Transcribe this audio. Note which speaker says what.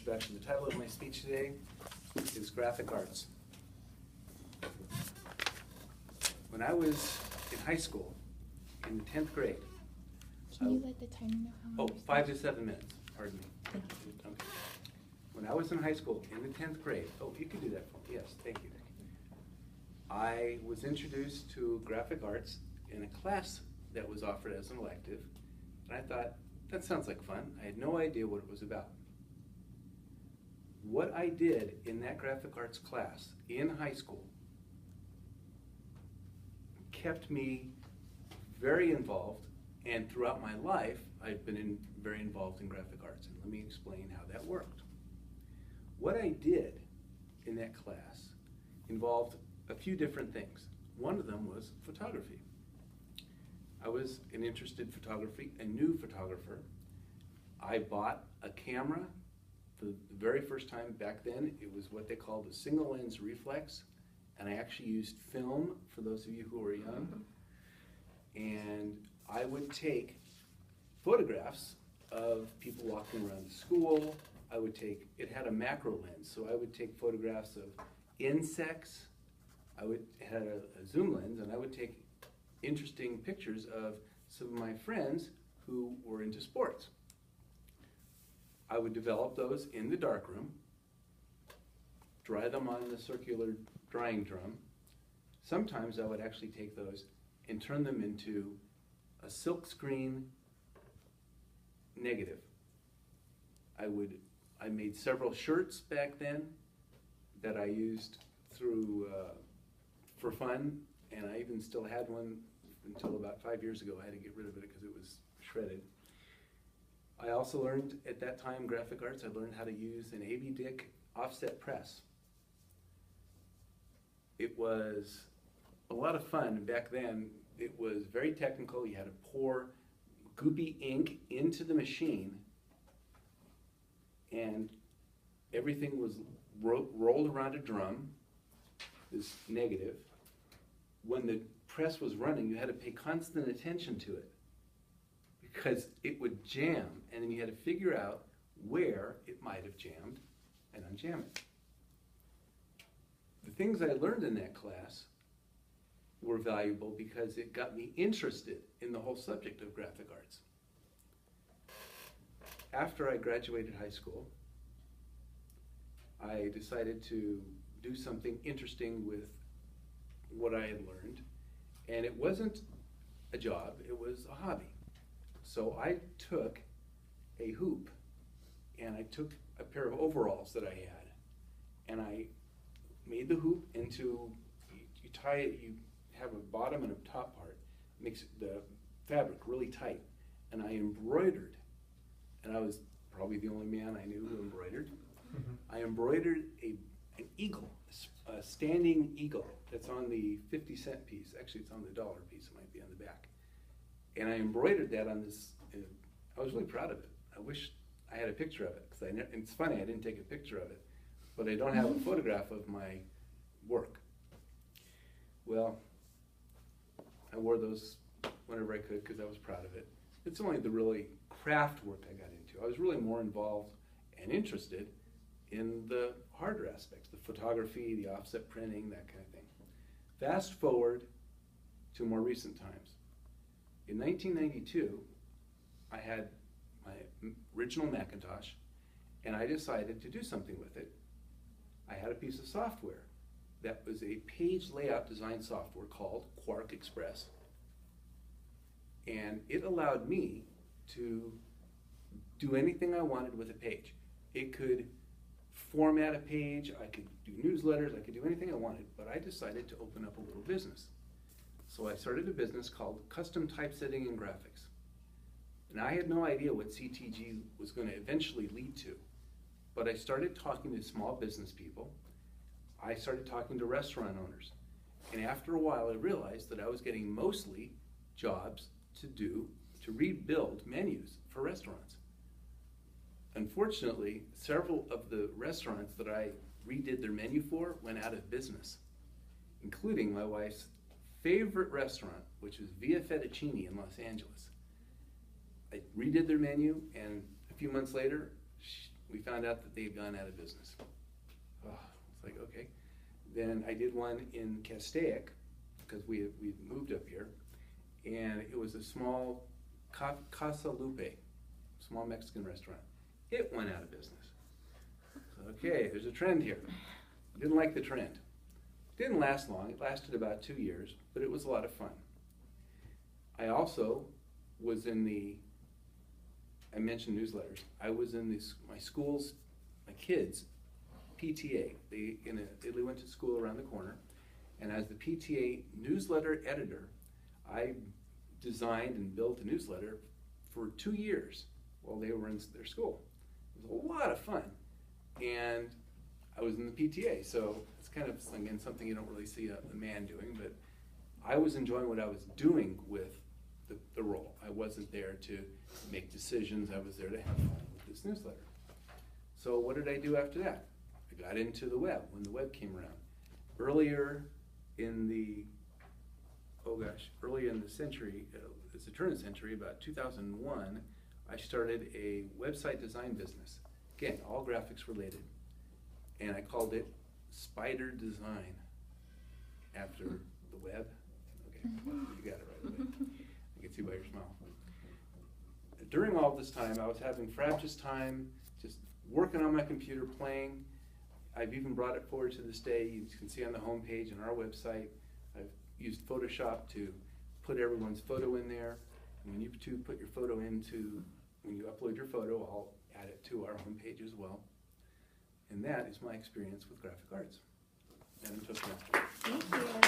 Speaker 1: introduction. The title of my speech today is Graphic Arts. When I was in high school, in the 10th grade.
Speaker 2: Can you let the timer know how long?
Speaker 1: Oh, 5 to 7 minutes, pardon me.
Speaker 2: Thank you.
Speaker 1: Okay. When I was in high school, in the 10th grade, oh, you can do that for me, yes, thank you. I was introduced to graphic arts in a class that was offered as an elective, and I thought, that sounds like fun. I had no idea what it was about. What I did in that graphic arts class in high school kept me very involved, and throughout my life, I've been very involved in graphic arts, and let me explain how that worked. What I did in that class involved a few different things. One of them was photography. I was an interested photography, a new photographer. I bought a camera for the very first time. Back then, it was what they called a single lens reflex, and I actually used film, for those of you who are young. And I would take photographs of people walking around the school. I would take, it had a macro lens, so I would take photographs of insects. It had a zoom lens, and I would take interesting pictures of some of my friends who were into sports. I would develop those in the darkroom, dry them on the circular drying drum. Sometimes I would actually take those and turn them into a silkscreen negative. I made several shirts back then that I used for fun, and I even still had one until about 5 years ago. I had to get rid of it because it was shredded. I also learned at that time, graphic arts, I learned how to use an A.B. Dick offset press. It was a lot of fun. Back then, it was very technical. You had to pour goopy ink into the machine, and everything was rolled around a drum, this negative. When the press was running, you had to pay constant attention to it because it would jam, and then you had to figure out where it might have jammed and unjam it. The things I learned in that class were valuable because it got me interested in the whole subject of graphic arts. After I graduated high school, I decided to do something interesting with what I had learned, and it wasn't a job, it was a hobby. So I took a hoop, and I took a pair of overalls that I had, and I made the hoop into, you tie it, you have a bottom and a top part, makes the fabric really tight, and I embroidered, and I was probably the only man I knew who embroidered. I embroidered an eagle, a standing eagle that's on the 50-cent piece. Actually, it's on the dollar piece, it might be on the back. And I embroidered that on this, I was really proud of it. I wish I had a picture of it, because it's funny, I didn't take a picture of it, but I don't have a photograph of my work. Well, I wore those whenever I could because I was proud of it. It's only the really craft work I got into. I was really more involved and interested in the harder aspects, the photography, the offset printing, that kind of thing. Fast forward to more recent times. In 1992, I had my original Macintosh, and I decided to do something with it. I had a piece of software that was a page layout design software called Quark Express. And it allowed me to do anything I wanted with a page. It could format a page, I could do newsletters, I could do anything I wanted, but I decided to open up a little business. So I started a business called Custom Typesetting and Graphics. And I had no idea what CTG was going to eventually lead to, but I started talking to small business people. I started talking to restaurant owners. And after a while, I realized that I was getting mostly jobs to rebuild menus for restaurants. Unfortunately, several of the restaurants that I redid their menu for went out of business, including my wife's favorite restaurant, which was Via Fettuccine in Los Angeles. I redid their menu, and a few months later, we found out that they had gone out of business. Oh, it's like, okay. Then I did one in Castaic, because we moved up here, and it was a small Casa Lupe, small Mexican restaurant. It went out of business. So, okay, there's a trend here. Didn't like the trend. Didn't last long. It lasted about 2 years, but it was a lot of fun. I also was in I mentioned newsletters. I was in my school's, my kids' PTA. They went to school around the corner, and as the PTA newsletter editor, I designed and built a newsletter for 2 years while they were in their school. It was a lot of fun, and I was in the PTA, so it's kind of, again, something you don't really see a man doing, but I was enjoying what I was doing with the role. I wasn't there to make decisions. I was there to have fun with this newsletter. So what did I do after that? I got into the web when the web came around. Earlier in the century, it's the turn of the century, about 2001, I started a website design business. Again, all graphics related. And I called it Spider Design after the web. Okay, well, you got it right away. I can see by your smile. During all this time, I was having frabjous time, just working on my computer, playing. I've even brought it forward to this day. You can see on the home page on our website, I've used Photoshop to put everyone's photo in there. And when you two put your photo when you upload your photo, I'll add it to our home page as well. And that is my experience with graphic arts. Madam Toastmaster.
Speaker 2: Thank you.